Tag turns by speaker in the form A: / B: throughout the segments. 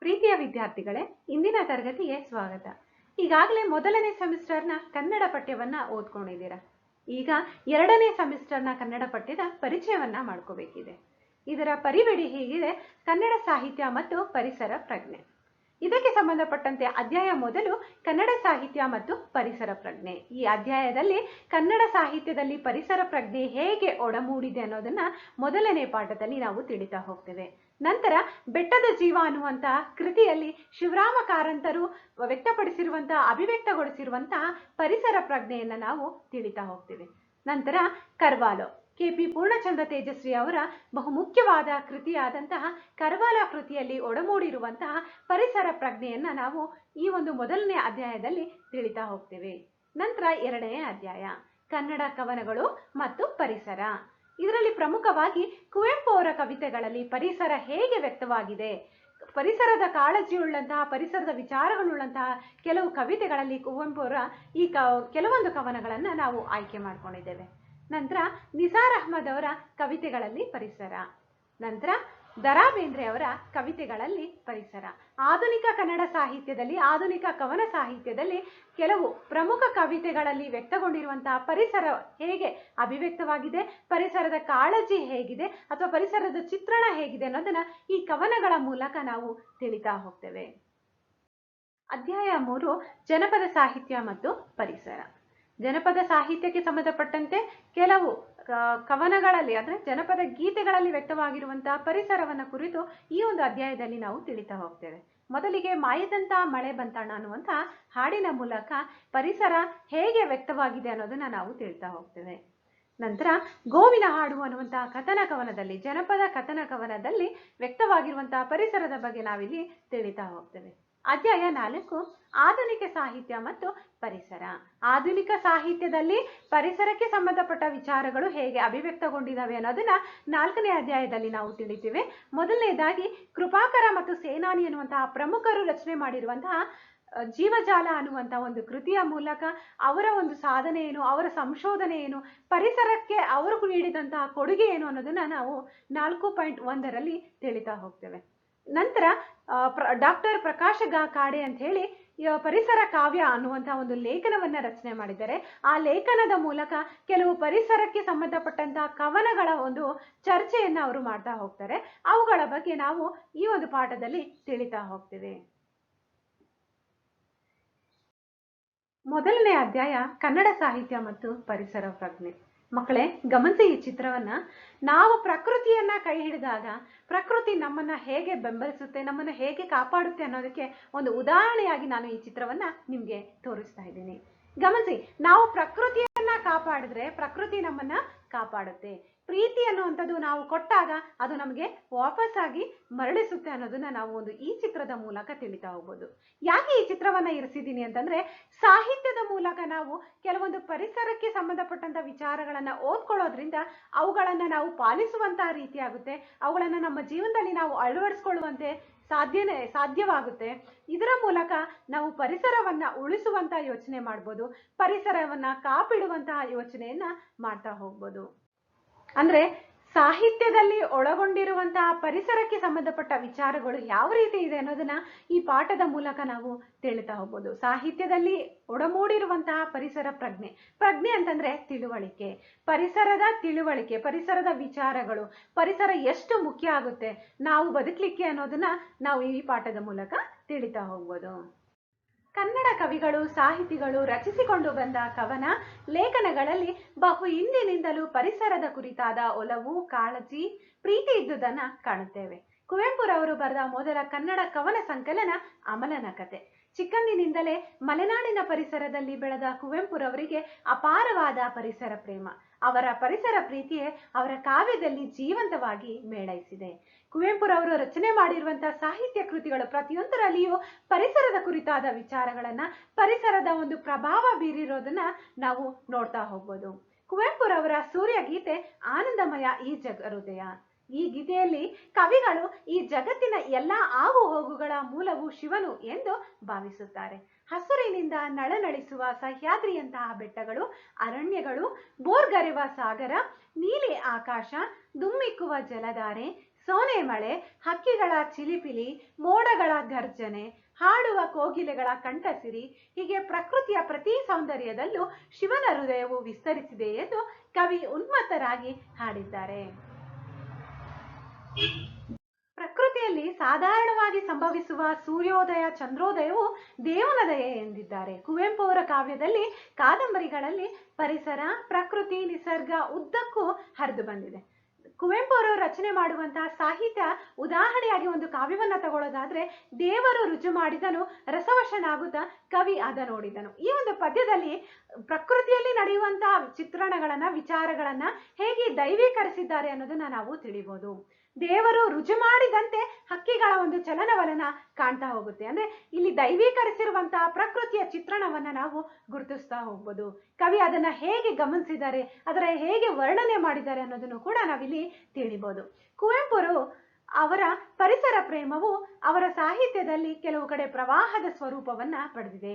A: ಪ್ರೀತಿಯ ವಿದ್ಯಾರ್ಥಿಗಳೇ, ಇಂದಿನ ತರಗತಿಗೆ ಸ್ವಾಗತ. ಈಗಾಗಲೇ ಮೊದಲನೇ ಸೆಮಿಸ್ಟರ್ನ ಕನ್ನಡ ಪಠ್ಯವನ್ನ ಓದ್ಕೊಂಡಿದ್ದೀರಾ. ಈಗ ಎರಡನೇ ಸೆಮಿಸ್ಟರ್ನ ಕನ್ನಡ ಪಠ್ಯದ ಪರಿಚಯವನ್ನ ಮಾಡ್ಕೋಬೇಕಿದೆ. ಇದರ ಪರಿವಿಡಿ ಹೀಗಿದೆ: ಕನ್ನಡ ಸಾಹಿತ್ಯ ಮತ್ತು ಪರಿಸರ ಪ್ರಜ್ಞೆ. ಇದಕ್ಕೆ ಸಂಬಂಧಪಟ್ಟಂತೆ ಅಧ್ಯಾಯ ಮೊದಲು ಕನ್ನಡ ಸಾಹಿತ್ಯ ಮತ್ತು ಪರಿಸರ ಪ್ರಜ್ಞೆ. ಈ ಅಧ್ಯಾಯದಲ್ಲಿ ಕನ್ನಡ ಸಾಹಿತ್ಯದಲ್ಲಿ ಪರಿಸರ ಪ್ರಜ್ಞೆ ಹೇಗೆ ಒಡಮೂಡಿದೆ ಅನ್ನೋದನ್ನ ಮೊದಲನೇ ಪಾಠದಲ್ಲಿ ನಾವು ತಿಳಿತಾ ಹೋಗ್ತೇವೆ. ನಂತರ ಬೆಟ್ಟದ ಜೀವ ಅನ್ನುವಂತಹ ಕೃತಿಯಲ್ಲಿ ಶಿವರಾಮ ಕಾರಂತರು ಅಭಿವ್ಯಕ್ತಗೊಳಿಸಿರುವಂತಹ ಪರಿಸರ ಪ್ರಜ್ಞೆಯನ್ನ ನಾವು ತಿಳಿತಾ ಹೋಗ್ತೇವೆ. ನಂತರ ಕರ್ವಾಲೋ, KP ಪೂರ್ಣಚಂದ್ರ ತೇಜಸ್ವಿ ಅವರ ಬಹುಮುಖ್ಯವಾದ ಕೃತಿಯಾದಂತಹ ಕರ್ವಾಲೋ ಕೃತಿಯಲ್ಲಿ ಒಡಮೂಡಿರುವಂತಹ ಪರಿಸರ ಪ್ರಜ್ಞೆಯನ್ನ ನಾವು ಈ ಒಂದು ಮೊದಲನೇ ಅಧ್ಯಾಯದಲ್ಲಿ ತಿಳಿತಾ ಹೋಗ್ತೇವೆ. ನಂತರ ಎರಡನೇ ಅಧ್ಯಾಯ ಕನ್ನಡ ಕವನಗಳು ಮತ್ತು ಪರಿಸರ. ಇದರಲ್ಲಿ ಪ್ರಮುಖವಾಗಿ ಕುವೆಂಪು ಅವರ ಕವಿತೆಗಳಲ್ಲಿ ಪರಿಸರ ಹೇಗೆ ವ್ಯಕ್ತವಾಗಿದೆ, ಪರಿಸರದ ಕಾಳಜಿಯುಳ್ಳಂತಹ, ಪರಿಸರದ ವಿಚಾರಗಳುಳ್ಳಂತಹ ಕೆಲವು ಕವಿತೆಗಳಲ್ಲಿ ಕುವೆಂಪು ಅವರ ಈ ಕೆಲವೊಂದು ಕವನಗಳನ್ನ ನಾವು ಆಯ್ಕೆ ಮಾಡ್ಕೊಂಡಿದ್ದೇವೆ. ನಂತರ ನಿಸಾರ್ ಅಹ್ಮದ್ ಅವರ ಕವಿತೆಗಳಲ್ಲಿ ಪರಿಸರ. ನಂತರ ದರಾ ಬೇಂದ್ರೆ ಅವರ ಕವಿತೆಗಳಲ್ಲಿ ಪರಿಸರ. ಆಧುನಿಕ ಕನ್ನಡ ಸಾಹಿತ್ಯದಲ್ಲಿ, ಆಧುನಿಕ ಕವನ ಸಾಹಿತ್ಯದಲ್ಲಿ ಕೆಲವು ಪ್ರಮುಖ ಕವಿತೆಗಳಲ್ಲಿ ವ್ಯಕ್ತಗೊಂಡಿರುವಂತಹ ಪರಿಸರ ಹೇಗೆ ಅಭಿವ್ಯಕ್ತವಾಗಿದೆ, ಪರಿಸರದ ಕಾಳಜಿ ಹೇಗಿದೆ ಅಥವಾ ಪರಿಸರದ ಚಿತ್ರಣ ಹೇಗಿದೆ ಅನ್ನೋದನ್ನ ಈ ಕವನಗಳ ಮೂಲಕ ನಾವು ತಿಳಿತಾ ಹೋಗ್ತೇವೆ. ಅಧ್ಯಾಯ 3 ಜನಪದ ಸಾಹಿತ್ಯ ಮತ್ತು ಪರಿಸರ. ಜನಪದ ಸಾಹಿತ್ಯಕ್ಕೆ ಸಂಬಂಧಪಟ್ಟಂತೆ ಕೆಲವು ಕವನಗಳಲ್ಲಿ ಅಂದ್ರೆ ಜನಪದ ಗೀತೆಗಳಲ್ಲಿ ವ್ಯಕ್ತವಾಗಿರುವಂತಹ ಪರಿಸರವನ್ನ ಕುರಿತು ಈ ಒಂದು ಅಧ್ಯಾಯದಲ್ಲಿ ನಾವು ತಿಳಿತಾ ಹೋಗ್ತೇವೆ. ಮೊದಲಿಗೆ ಮಾಯದಂತ ಮಳೆ ಬಂತಣ್ಣ ಅನ್ನುವಂತಹ ಹಾಡಿನ ಮೂಲಕ ಪರಿಸರ ಹೇಗೆ ವ್ಯಕ್ತವಾಗಿದೆ ಅನ್ನೋದನ್ನ ನಾವು ತಿಳಿತಾ ಹೋಗ್ತೇವೆ. ನಂತರ ಗೋವಿನ ಹಾಡು ಅನ್ನುವಂತಹ ಕಥನ ಕವನದಲ್ಲಿ, ಜನಪದ ಕಥನ ಕವನದಲ್ಲಿ ವ್ಯಕ್ತವಾಗಿರುವಂತಹ ಪರಿಸರದ ಬಗ್ಗೆ ನಾವಿಲ್ಲಿ ತಿಳಿತಾ ಹೋಗ್ತೇವೆ. ಅಧ್ಯಾಯ 4 ಆಧುನಿಕ ಸಾಹಿತ್ಯ ಮತ್ತು ಪರಿಸರ. ಆಧುನಿಕ ಸಾಹಿತ್ಯದಲ್ಲಿ ಪರಿಸರಕ್ಕೆ ಸಂಬಂಧಪಟ್ಟ ವಿಚಾರಗಳು ಹೇಗೆ ಅಭಿವ್ಯಕ್ತಗೊಂಡಿದ್ದಾವೆ ಅನ್ನೋದನ್ನ 4ನೇ ಅಧ್ಯಾಯದಲ್ಲಿ ನಾವು ತಿಳಿತೀವಿ. ಮೊದಲನೇದಾಗಿ ಕೃಪಾಕರ ಮತ್ತು ಸೇನಾನಿ ಅನ್ನುವಂತಹ ಪ್ರಮುಖರು ರಚನೆ ಮಾಡಿರುವಂತಹ ಜೀವಜಾಲ ಅನ್ನುವಂತಹ ಒಂದು ಕೃತಿಯ ಮೂಲಕ ಅವರ ಒಂದು ಸಾಧನೆ ಏನು, ಅವರ ಸಂಶೋಧನೆ ಏನು, ಪರಿಸರಕ್ಕೆ ಅವರು ನೀಡಿದಂತಹ ಕೊಡುಗೆ ಏನು ಅನ್ನೋದನ್ನ ನಾವು 4.1ರಲ್ಲಿ ತಿಳಿತಾ ಹೋಗ್ತೇವೆ. ನಂತರ ಡಾಕ್ಟರ್ ಪ್ರಕಾಶ ಕಾಡೆ ಅಂತ ಹೇಳಿ ಪರಿಸರ ಕಾವ್ಯ ಅನ್ನುವಂತಹ ಒಂದು ಲೇಖನವನ್ನ ರಚನೆ ಮಾಡಿದ್ದಾರೆ. ಆ ಲೇಖನದ ಮೂಲಕ ಕೆಲವು ಪರಿಸರಕ್ಕೆ ಸಂಬಂಧಪಟ್ಟಂತಹ ಕವನಗಳ ಒಂದು ಚರ್ಚೆಯನ್ನ ಅವರು ಮಾಡ್ತಾ ಹೋಗ್ತಾರೆ. ಅವುಗಳ ಬಗ್ಗೆ ನಾವು ಈ ಒಂದು ಪಾಠದಲ್ಲಿ ತಿಳಿತಾ ಹೋಗ್ತೇವೆ. ಮೊದಲನೇ ಅಧ್ಯಾಯ ಕನ್ನಡ ಸಾಹಿತ್ಯ ಮತ್ತು ಪರಿಸರ ಪ್ರಜ್ಞೆ. ಮಕ್ಕಳೇ, ಗಮನಿಸಿ ಈ ಚಿತ್ರವನ್ನ. ನಾವು ಪ್ರಕೃತಿಯನ್ನ ಕೈ ಹಿಡಿದಾಗ ಪ್ರಕೃತಿ ನಮ್ಮನ್ನ ಹೇಗೆ ಬೆಂಬಲಿಸುತ್ತೆ, ನಮ್ಮನ್ನ ಹೇಗೆ ಕಾಪಾಡುತ್ತೆ ಅನ್ನೋದಕ್ಕೆ ಒಂದು ಉದಾಹರಣೆಯಾಗಿ ನಾನು ಈ ಚಿತ್ರವನ್ನ ನಿಮ್ಗೆ ತೋರಿಸ್ತಾ ಇದ್ದೀನಿ. ಗಮನಿಸಿ, ನಾವು ಪ್ರಕೃತಿಯನ್ನ ಕಾಪಾಡಿದ್ರೆ ಪ್ರಕೃತಿ ನಮ್ಮನ್ನ ಕಾಪಾಡುತ್ತೆ. ಪ್ರೀತಿ ಅನ್ನುವಂಥದ್ದು ನಾವು ಕೊಟ್ಟಾಗ ಅದು ನಮಗೆ ವಾಪಸ್ಸಾಗಿ ಮರಳಿಸುತ್ತೆ ಅನ್ನೋದನ್ನ ನಾವು ಒಂದು ಈ ಚಿತ್ರದ ಮೂಲಕ ತಿಳಿತಾ ಹೋಗ್ಬೋದು. ಯಾಕೆ ಈ ಚಿತ್ರವನ್ನ ಇರಿಸಿದ್ದೀನಿ ಅಂತಂದ್ರೆ, ಸಾಹಿತ್ಯದ ಮೂಲಕ ನಾವು ಕೆಲವೊಂದು ಪರಿಸರಕ್ಕೆ ಸಂಬಂಧಪಟ್ಟಂತ ವಿಚಾರಗಳನ್ನ ಓದ್ಕೊಳ್ಳೋದ್ರಿಂದ ಅವುಗಳನ್ನ ನಾವು ಪಾಲಿಸುವಂತಹ ರೀತಿ ಆಗುತ್ತೆ, ಅವುಗಳನ್ನ ನಮ್ಮ ಜೀವನದಲ್ಲಿ ನಾವು ಅಳವಡಿಸ್ಕೊಳ್ಳುವಂತೆ ಸಾಧ್ಯವಾಗುತ್ತೆ. ಇದರ ಮೂಲಕ ನಾವು ಪರಿಸರವನ್ನ ಉಳಿಸುವಂತಹ ಯೋಚನೆ ಮಾಡ್ಬೋದು, ಪರಿಸರವನ್ನ ಕಾಪಿಡುವಂತಹ ಯೋಚನೆಯನ್ನ ಮಾಡ್ತಾ ಹೋಗ್ಬೋದು. ಅಂದ್ರೆ ಸಾಹಿತ್ಯದಲ್ಲಿ ಒಳಗೊಂಡಿರುವಂತಹ ಪರಿಸರಕ್ಕೆ ಸಂಬಂಧಪಟ್ಟ ವಿಚಾರಗಳು ಯಾವ ರೀತಿ ಇದೆ ಅನ್ನೋದನ್ನ ಈ ಪಾಠದ ಮೂಲಕ ನಾವು ತಿಳಿತಾ ಹೋಗ್ಬೋದು. ಸಾಹಿತ್ಯದಲ್ಲಿ ಒಡಮೂಡಿರುವಂತಹ ಪರಿಸರ ಪ್ರಜ್ಞೆ ಅಂತಂದ್ರೆ ತಿಳುವಳಿಕೆ, ಪರಿಸರದ ತಿಳುವಳಿಕೆ, ಪರಿಸರದ ವಿಚಾರಗಳು, ಪರಿಸರ ಎಷ್ಟು ಮುಖ್ಯ ಆಗುತ್ತೆ ನಾವು ಬದುಕಲಿಕ್ಕೆ ಅನ್ನೋದನ್ನ ನಾವು ಈ ಪಾಠದ ಮೂಲಕ ತಿಳಿತಾ ಹೋಗ್ಬೋದು. ಕನ್ನಡ ಕವಿಗಳು, ಸಾಹಿತಿಗಳು ರಚಿಸಿಕೊಂಡು ಬಂದ ಕವನ ಲೇಖನಗಳಲ್ಲಿ ಬಹು ಹಿಂದಿನಿಂದಲೂ ಪರಿಸರದ ಕುರಿತಾದ ಒಲವು, ಕಾಳಜಿ, ಪ್ರೀತಿ ಇದ್ದುದನ್ನ ಕಾಣುತ್ತೇವೆ. ಕುವೆಂಪುರವರು ಬರೆದ ಮೊದಲ ಕನ್ನಡ ಕವನ ಸಂಕಲನ ಅಮಲನ ಕತೆ. ಚಿಕ್ಕಂದಿನಿಂದಲೇ ಮಲೆನಾಡಿನ ಪರಿಸರದಲ್ಲಿ ಬೆಳೆದ ಕುವೆಂಪುರವರಿಗೆ ಅಪಾರವಾದ ಪರಿಸರ ಪ್ರೇಮ. ಅವರ ಪರಿಸರ ಪ್ರೀತಿಯೇ ಅವರ ಕಾವ್ಯದಲ್ಲಿ ಜೀವಂತವಾಗಿ ಮೇಳೈಸಿದೆ. ಕುವೆಂಪುರವರು ರಚನೆ ಮಾಡಿರುವಂತಹ ಸಾಹಿತ್ಯ ಕೃತಿಗಳು ಪ್ರತಿಯೊಂದರಲ್ಲಿಯೂ ಪರಿಸರದ ಕುರಿತಾದ ವಿಚಾರಗಳನ್ನ, ಪರಿಸರದ ಒಂದು ಪ್ರಭಾವ ಬೀರಿರೋದನ್ನ ನಾವು ನೋಡ್ತಾ ಹೋಗ್ಬೋದು. ಕುವೆಂಪುರವರ ಸೂರ್ಯ ಗೀತೆ ಆನಂದಮಯ ಈ ಹೃದಯ. ಈ ಗೀತೆಯಲ್ಲಿ ಕವಿಗಳು ಈ ಜಗತ್ತಿನ ಎಲ್ಲಾ ಆಗು ಹೋಗುಗಳ ಮೂಲವು ಶಿವನು ಎಂದು ಭಾವಿಸುತ್ತಾರೆ. ಹಸುರಿನಿಂದ ನಳನಳಿಸುವ ಸಹ್ಯಾದ್ರಿಯಂತಹ ಬೆಟ್ಟಗಳು, ಅರಣ್ಯಗಳು, ಬೋರ್ಗರೆವ ಸಾಗರ, ನೀಲಿ ಆಕಾಶ, ದುಮ್ಮಿಕ್ಕುವ ಜಲಧಾರೆ, ಸೋನೆ ಮಳೆ, ಹಕ್ಕಿಗಳ ಚಿಲಿಪಿಲಿ, ಮೋಡಗಳ ಗರ್ಜನೆ, ಹಾಡುವ ಕೋಗಿಲೆಗಳ ಕಂಠಸಿರಿ, ಹೀಗೆ ಪ್ರಕೃತಿಯ ಪ್ರತಿ ಸೌಂದರ್ಯದಲ್ಲೂ ಶಿವನ ಹೃದಯವು ವಿಸ್ತರಿಸಿದೆ ಎಂದು ಕವಿ ಉನ್ಮತ್ತರಾಗಿ ಹಾಡಿದ್ದಾರೆ. ಪ್ರಕೃತಿಯಲ್ಲಿ ಸಾಧಾರಣವಾಗಿ ಸಂಭವಿಸುವ ಸೂರ್ಯೋದಯ ಚಂದ್ರೋದಯವು ದೇವನ ದಯೆ ಎಂದಿದ್ದಾರೆ. ಕುವೆಂಪು ಅವರ ಕಾವ್ಯದಲ್ಲಿ, ಕಾದಂಬರಿಗಳಲ್ಲಿ ಪರಿಸರ, ಪ್ರಕೃತಿ, ನಿಸರ್ಗ ಉದ್ದಕ್ಕೂ ಹರಿದು ಬಂದಿದೆ. ಕುವೆಂಪು ಅವರು ರಚನೆ ಮಾಡುವಂತಹ ಸಾಹಿತ್ಯ, ಉದಾಹರಣೆಯಾಗಿ ಒಂದು ಕಾವ್ಯವನ್ನ ತಗೊಳ್ಳೋದಾದ್ರೆ, ದೇವರು ರುಜು ಮಾಡಿದನು, ರಸವಶನಾಗುತ್ತ ಕವಿ ಅದ ನೋಡಿದನು. ಈ ಒಂದು ಪದ್ಯದಲ್ಲಿ ಪ್ರಕೃತಿಯಲ್ಲಿ ನಡೆಯುವಂತಹ ಚಿತ್ರಣಗಳನ್ನ, ವಿಚಾರಗಳನ್ನ ಹೇಗೆ ದೈವೀಕರಿಸಿದ್ದಾರೆ ಅನ್ನೋದನ್ನ ನಾವು ತಿಳಿಬಹುದು. ದೇವರು ರುಜು ಮಾಡಿದಂತೆ ಹಕ್ಕಿಗಳ ಒಂದು ಚಲನವಲನ ಕಾಣ್ತಾ ಹೋಗುತ್ತೆ. ಅಂದ್ರೆ ಇಲ್ಲಿ ದೈವೀಕರಿಸಿರುವಂತಹ ಪ್ರಕೃತಿಯ ಚಿತ್ರಣವನ್ನ ನಾವು ಗುರುತಿಸ್ತಾ ಹೋಗ್ಬೋದು. ಕವಿ ಅದನ್ನ ಹೇಗೆ ಗಮನಿಸಿದ್ದಾರೆ, ಅದರ ಹೇಗೆ ವರ್ಣನೆ ಮಾಡಿದ್ದಾರೆ ಅನ್ನೋದನ್ನು ಕೂಡ ನಾವಿಲ್ಲಿ ತಿಳಿಬಹುದು. ಕುವೆಂಪುರು ಅವರ ಪರಿಸರ ಪ್ರೇಮವು ಅವರ ಸಾಹಿತ್ಯದಲ್ಲಿ ಕೆಲವು ಕಡೆ ಪ್ರವಾಹದ ಸ್ವರೂಪವನ್ನ ಪಡೆದಿದೆ.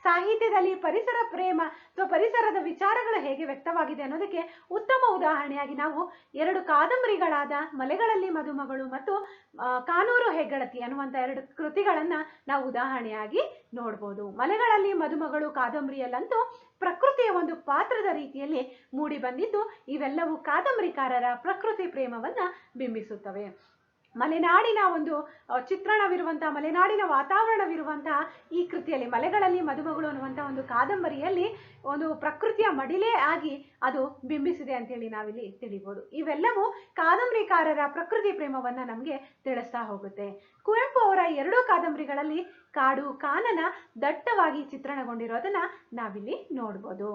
A: ಸಾಹಿತ್ಯದಲ್ಲಿ ಪರಿಸರ ಪ್ರೇಮ ಅಥವಾ ಪರಿಸರದ ವಿಚಾರಗಳು ಹೇಗೆ ವ್ಯಕ್ತವಾಗಿದೆ ಅನ್ನೋದಕ್ಕೆ ಉತ್ತಮ ಉದಾಹರಣೆಯಾಗಿ ನಾವು 2 ಕಾದಂಬರಿಗಳಾದ ಮಲೆಗಳಲ್ಲಿ ಮದುಮಗಳು ಮತ್ತು ಕಾನೂರು ಹೆಗ್ಗಳತಿ ಅನ್ನುವಂಥ 2 ಕೃತಿಗಳನ್ನ ನಾವು ಉದಾಹರಣೆಯಾಗಿ ನೋಡ್ಬೋದು. ಮಲೆಗಳಲ್ಲಿ ಮದುಮಗಳು ಕಾದಂಬರಿಯಲ್ಲಂತೂ ಪ್ರಕೃತಿಯ ಒಂದು ಪಾತ್ರದ ರೀತಿಯಲ್ಲಿ ಮೂಡಿ ಬಂದಿದ್ದು, ಇವೆಲ್ಲವೂ ಕಾದಂಬರಿಕಾರರ ಪ್ರಕೃತಿ ಪ್ರೇಮವನ್ನ ಬಿಂಬಿಸುತ್ತವೆ. ಮಲೆನಾಡಿನ ಒಂದು ಚಿತ್ರಣವಿರುವಂತಹ, ಮಲೆನಾಡಿನ ವಾತಾವರಣವಿರುವಂತಹ ಈ ಕೃತಿಯಲ್ಲಿ, ಮಲೆಗಳಲ್ಲಿ ಮದುಮಗಳು ಅನ್ನುವಂತಹ ಒಂದು ಕಾದಂಬರಿಯಲ್ಲಿ ಒಂದು ಪ್ರಕೃತಿಯ ಮಡಿಲೇ ಆಗಿ ಅದು ಬಿಂಬಿಸಿದೆ ಅಂತೇಳಿ ನಾವಿಲ್ಲಿ ತಿಳಿಬಹುದು. ಇವೆಲ್ಲವೂ ಕಾದಂಬರಿಕಾರರ ಪ್ರಕೃತಿ ಪ್ರೇಮವನ್ನ ನಮಗೆ ತಿಳಿಸ್ತಾ ಹೋಗುತ್ತೆ. ಕುವೆಂಪು ಅವರ 2 ಕಾದಂಬರಿಗಳಲ್ಲಿ ಕಾಡು, ಕಾನನ ದಟ್ಟವಾಗಿ ಚಿತ್ರಣಗೊಂಡಿರೋದನ್ನ ನಾವಿಲ್ಲಿ ನೋಡ್ಬೋದು.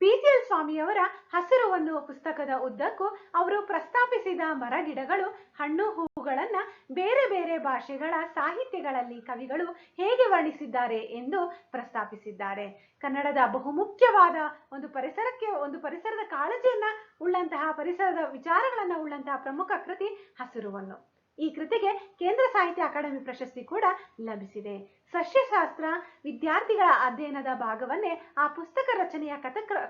A: PGL ಸ್ವಾಮಿಯವರ ಹಸಿರು ಒಂದು ಪುಸ್ತಕದ ಉದ್ದಕ್ಕೂ ಅವರು ಪ್ರಸ್ತಾಪಿಸಿದ ಮರಗಿಡಗಳು, ಹಣ್ಣು ಹೂವುಗಳನ್ನ ಬೇರೆ ಬೇರೆ ಭಾಷೆಗಳ ಸಾಹಿತ್ಯಗಳಲ್ಲಿ ಕವಿಗಳು ಹೇಗೆ ವರ್ಣಿಸಿದ್ದಾರೆ ಎಂದು ಪ್ರಸ್ತಾಪಿಸಿದ್ದಾರೆ. ಕನ್ನಡದ ಬಹುಮುಖ್ಯವಾದ ಒಂದು ಪರಿಸರದ ಕಾಳಜಿಯನ್ನ ಉಳ್ಳಂತಹ, ಪರಿಸರದ ವಿಚಾರಗಳನ್ನ ಉಳ್ಳಂತಹ ಪ್ರಮುಖ ಕೃತಿ ಹಸಿರುವನ್ನು. ಈ ಕೃತಿಗೆ ಕೇಂದ್ರ ಸಾಹಿತ್ಯ ಅಕಾಡೆಮಿ ಪ್ರಶಸ್ತಿ ಕೂಡ ಲಭಿಸಿದೆ. ಸಸ್ಯಶಾಸ್ತ್ರ ವಿದ್ಯಾರ್ಥಿಗಳ ಅಧ್ಯಯನದ ಭಾಗವನ್ನೇ ಆ ಪುಸ್ತಕ ರಚನೆಯ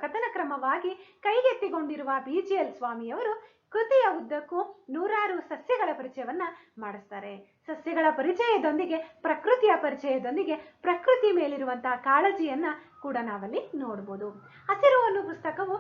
A: ಕಥನ ಕ್ರಮವಾಗಿ ಕೈಗೆತ್ತಿಕೊಂಡಿರುವ PGL ಸ್ವಾಮಿಯವರು ಕೃತಿಯ ಉದ್ದಕ್ಕೂ 100 ಸಸ್ಯಗಳ ಪರಿಚಯವನ್ನ ಮಾಡಿಸ್ತಾರೆ. ಸಸ್ಯಗಳ ಪರಿಚಯದೊಂದಿಗೆ, ಪ್ರಕೃತಿಯ ಪರಿಚಯದೊಂದಿಗೆ ಪ್ರಕೃತಿ ಮೇಲಿರುವಂತಹ ಕಾಳಜಿಯನ್ನ ಕೂಡ ನಾವಲ್ಲಿ ನೋಡ್ಬೋದು. ಹಸಿರು ಅನ್ನೋ ಪುಸ್ತಕವು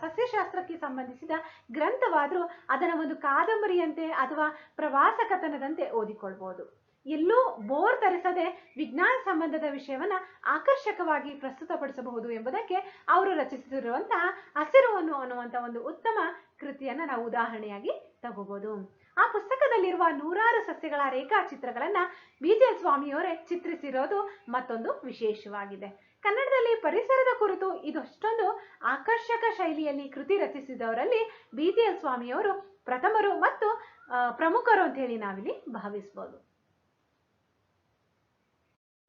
A: ಸಸ್ಯಶಾಸ್ತ್ರಕ್ಕೆ ಸಂಬಂಧಿಸಿದ ಗ್ರಂಥವಾದ್ರೂ ಅದನ್ನ ಒಂದು ಕಾದಂಬರಿಯಂತೆ ಅಥವಾ ಪ್ರವಾಸ ಕಥನದಂತೆ ಓದಿಕೊಳ್ಬಹುದು. ಎಲ್ಲೂ ಬೋರ್ ತರಿಸದೆ ವಿಜ್ಞಾನ ಸಂಬಂಧದ ವಿಷಯವನ್ನ ಆಕರ್ಷಕವಾಗಿ ಪ್ರಸ್ತುತಪಡಿಸಬಹುದು ಎಂಬುದಕ್ಕೆ ಅವರು ರಚಿಸಿರುವಂತಹ ಹಸಿರುವನ್ನು ಅನ್ನುವಂಥ ಒಂದು ಉತ್ತಮ ಕೃತಿಯನ್ನ ನಾವು ಉದಾಹರಣೆಯಾಗಿ ತಗೋಬಹುದು. ಆ ಪುಸ್ತಕದಲ್ಲಿರುವ 100 ಸಸ್ಯಗಳ ರೇಖಾಚಿತ್ರಗಳನ್ನ PGL ಸ್ವಾಮಿಯವರೇ ಚಿತ್ರಿಸಿರೋದು ಮತ್ತೊಂದು ವಿಶೇಷವಾಗಿದೆ. ಕನ್ನಡದಲ್ಲಿ ಪರಿಸರದ ಕುರಿತು ಇದಷ್ಟೊಂದು ಆಕರ್ಷಕ ಶೈಲಿಯಲ್ಲಿ ಕೃತಿ ರಚಿಸಿದವರಲ್ಲಿ PGL ಸ್ವಾಮಿಯವರು ಪ್ರಥಮರು ಮತ್ತು ಪ್ರಮುಖರು ಅಂತ ಹೇಳಿ ನಾವಿಲ್ಲಿ ಭಾವಿಸಬಹುದು.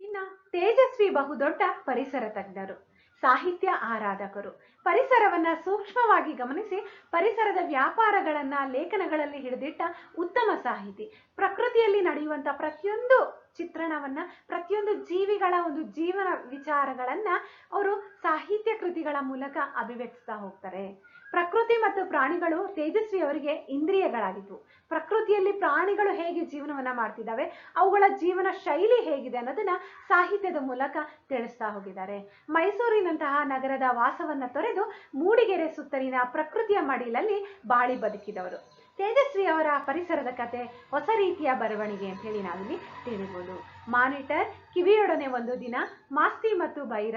A: ಇನ್ನ ತೇಜಸ್ವಿ ಬಹುದೊಡ್ಡ ಪರಿಸರ ತಜ್ಞರು, ಸಾಹಿತ್ಯ ಆರಾಧಕರು, ಪರಿಸರವನ್ನ ಸೂಕ್ಷ್ಮವಾಗಿ ಗಮನಿಸಿ ಪರಿಸರದ ವ್ಯಾಪಾರಗಳನ್ನ ಲೇಖನಗಳಲ್ಲಿ ಹಿಡಿದಿಟ್ಟ ಉತ್ತಮ ಸಾಹಿತಿ. ಪ್ರಕೃತಿಯಲ್ಲಿ ನಡೆಯುವಂತ ಪ್ರತಿಯೊಂದು ಚಿತ್ರಣವನ್ನ, ಪ್ರತಿಯೊಂದು ಜೀವಿಗಳ ಒಂದು ಜೀವನ ವಿಚಾರಗಳನ್ನ ಅವರು ಸಾಹಿತ್ಯ ಕೃತಿಗಳ ಮೂಲಕ ಅಭಿವ್ಯಕ್ತಿಸ್ತಾ ಹೋಗ್ತಾರೆ. ಪ್ರಕೃತಿ ಮತ್ತು ಪ್ರಾಣಿಗಳು ತೇಜಸ್ವಿ ಅವರಿಗೆ ಇಂದ್ರಿಯಗಳಾಗಿದ್ವು. ಪ್ರಕೃತಿಯಲ್ಲಿ ಪ್ರಾಣಿಗಳು ಹೇಗೆ ಜೀವನವನ್ನ ಮಾಡ್ತಿದ್ದಾವೆ, ಅವುಗಳ ಜೀವನ ಶೈಲಿ ಹೇಗಿದೆ ಅನ್ನೋದನ್ನ ಸಾಹಿತ್ಯದ ಮೂಲಕ ತಿಳಿಸ್ತಾ ಹೋಗಿದ್ದಾರೆ. ಮೈಸೂರಿನಂತಹ ನಗರದ ವಾಸವನ್ನ ತೊರೆದು ಮೂಡಿಗೆರೆ ಸುತ್ತಲಿನ ಪ್ರಕೃತಿಯ ಮಡಿಲಲ್ಲಿ ಬಾಳಿ ಬದುಕಿದವರು. ತೇಜಸ್ವಿ ಅವರ ಪರಿಸರದ ಕತೆ ಹೊಸ ರೀತಿಯ ಬರವಣಿಗೆ ಅಂತ ಹೇಳಿ ನಾವಿಲ್ಲಿ ತಿಳಿಬಹುದು. ಮಾನಿಟರ್, ಕಿವಿಯೊಡನೆ ಒಂದು ದಿನ, ಮಾಸ್ತಿ ಮತ್ತು ಬೈರ,